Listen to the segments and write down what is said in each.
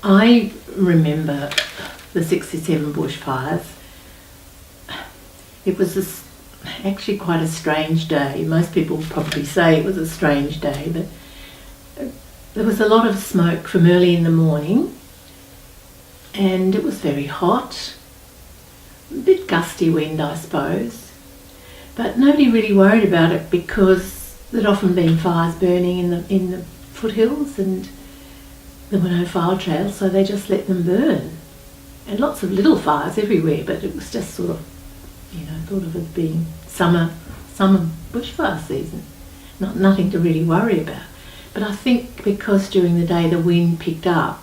I remember the 67 bushfires. It was actually quite a strange day. Most people probably say it was a strange day, but there was a lot of smoke from early in the morning, and it was very hot. A bit gusty wind, I suppose, but nobody really worried about it because there'd often been fires burning in the foothills, and there were no fire trails, so they just let them burn. And lots of little fires everywhere, but it was just sort of, thought of as being summer bushfire season. Nothing to really worry about. But I think because during the day the wind picked up,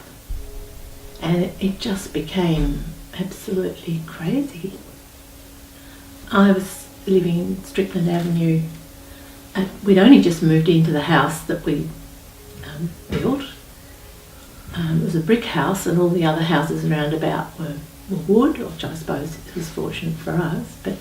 and it just became absolutely crazy. I was living in Strickland Avenue. We'd only just moved into the house that we built. It was a brick house, and all the other houses around about were wood, which I suppose was fortunate for us. But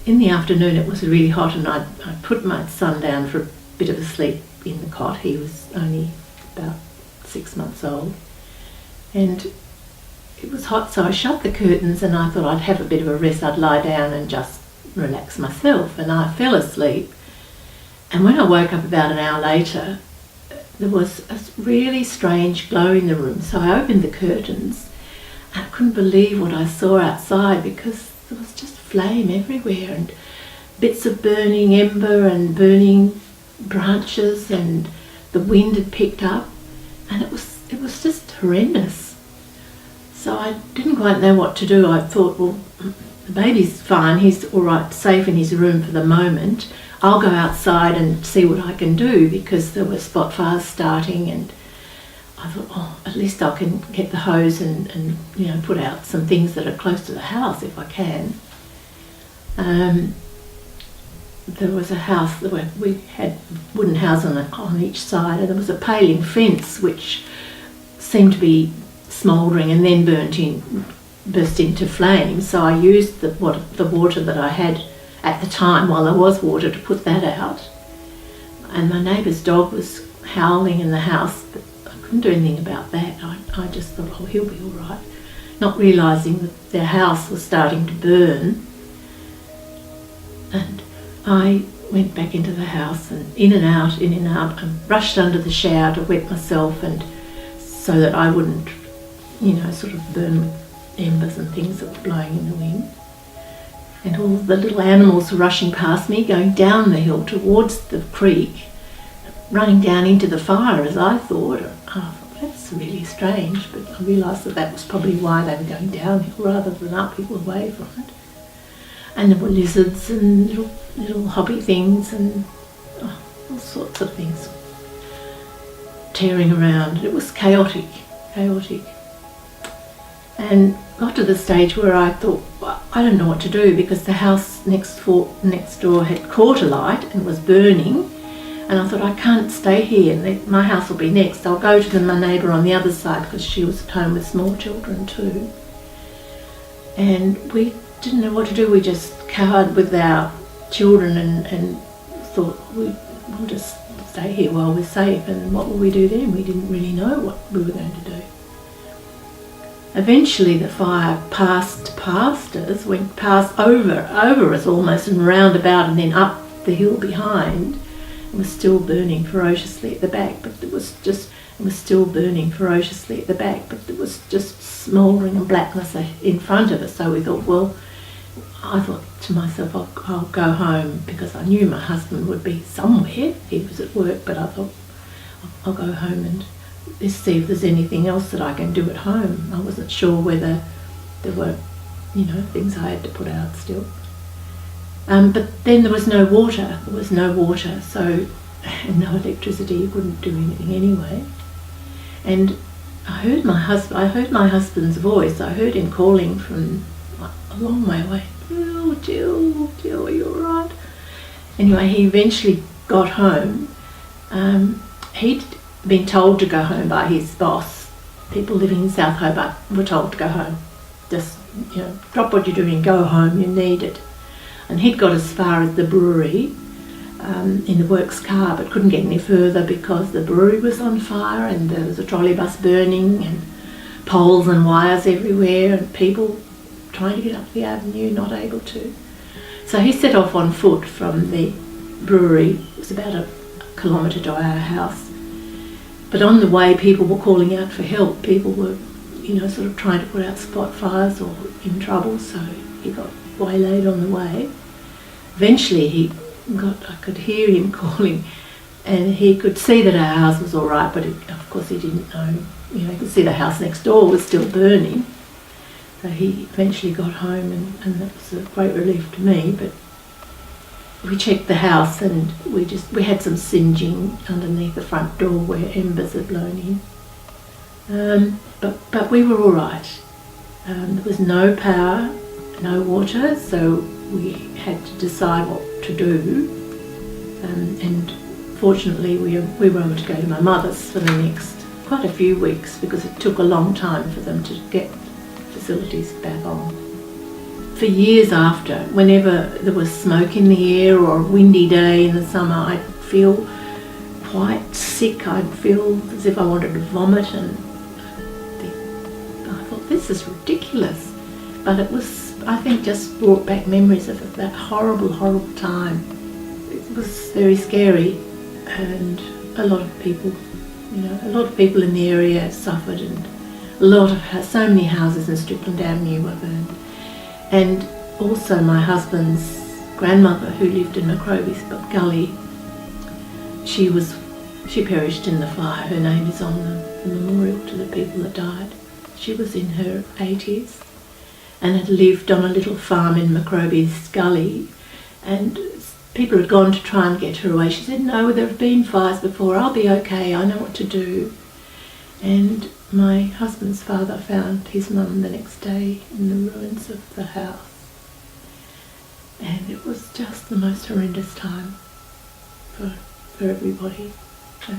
in the afternoon it was really hot, and I put my son down for a bit of a sleep in the cot. He was only about 6 months old, and it was hot, so I shut the curtains and I thought I'd have a bit of a rest. I'd lie down and just relax myself, and I fell asleep. And when I woke up about an hour later, there was a really strange glow in the room. So I opened the curtains, and I couldn't believe what I saw outside, because there was just flame everywhere, and bits of burning ember and burning branches, and the wind had picked up, and it was just horrendous. So I didn't quite know what to do. I thought, well, the baby's fine, he's all right, safe in his room for the moment. I'll go outside and see what I can do, because there were spot fires starting, and I thought, at least I can get the hose and put out some things that are close to the house if I can. There was a house where we had wooden houses on each side, and there was a paling fence which seemed to be smouldering and then burst into flames. So I used the water that I had at the time, while there was water, to put that out. And my neighbour's dog was howling in the house, but I couldn't do anything about that. I just thought, he'll be all right, not realising that their house was starting to burn. And I went back into the house, and in and out, and rushed under the shower to wet myself, and so that I wouldn't, sort of burn with embers and things that were blowing in the wind. And all the little animals were rushing past me, going down the hill towards the creek, running down into the fire, as I thought. I thought, that's really strange, but I realised that was probably why they were going downhill rather than uphill away from it. And there were lizards and little hobby things and all sorts of things tearing around. It was chaotic. And got to the stage where I thought, well, I don't know what to do, because the house next door had caught alight and was burning, and I thought, I can't stay here, my house will be next. I'll go to my neighbour on the other side, because she was at home with small children too. And we didn't know what to do. We just cowered with our children and thought, we'll just stay here while we're safe, and what will we do then? We didn't really know what we were going to do. Eventually the fire passed past us, went past over us almost, and round about, and then up the hill behind. It was still burning ferociously at the back, but it was just smouldering and blackness in front of us. So we thought, well, I thought to myself, I'll go home, because I knew my husband would be somewhere. He was at work, but I thought, I'll go home and see if there's anything else that I can do at home. I wasn't sure whether there were, things I had to put out still. But then there was no water. So, and no electricity. You couldn't do anything anyway. And I heard my husband's voice. I heard him calling from a long way away. Gill, are you all right? Anyway, he eventually got home. He'd been told to go home by his boss. People living in South Hobart were told to go home. Just, drop what you're doing, go home, you need it. And he'd got as far as the brewery, in the works car, but couldn't get any further because the brewery was on fire and there was a trolley bus burning and poles and wires everywhere and people trying to get up the avenue, not able to. So he set off on foot from the brewery. It was about a kilometre to our house. But on the way, people were calling out for help. People were, sort of trying to put out spot fires or in trouble, so he got waylaid on the way. Eventually I could hear him calling, and he could see that our house was all right, but of course he didn't know. He could see the house next door was still burning. So he eventually got home, and that was a great relief to me. But we checked the house, and we had some singeing underneath the front door where embers had blown in. But we were all right. There was no power, no water, so we had to decide what to do. And fortunately, we were able to go to my mother's for the next quite a few weeks because it took a long time for them to get facilities back on. For years after, whenever there was smoke in the air or a windy day in the summer, I'd feel quite sick. I'd feel as if I wanted to vomit, and I thought, this is ridiculous. But it was, I think, just brought back memories of that horrible, horrible time. It was very scary, and a lot of people in the area suffered, and so many houses in Strickland Avenue were burned. And also my husband's grandmother, who lived in Macroby's Gully, she perished in the fire. Her name is on the memorial to the people that died. She was in her 80s and had lived on a little farm in Macroby's Gully, and people had gone to try and get her away. She said, no, there have been fires before, I'll be okay, I know what to do. And my husband's father found his mum the next day in the ruins of the house. And it was just the most horrendous time for everybody. So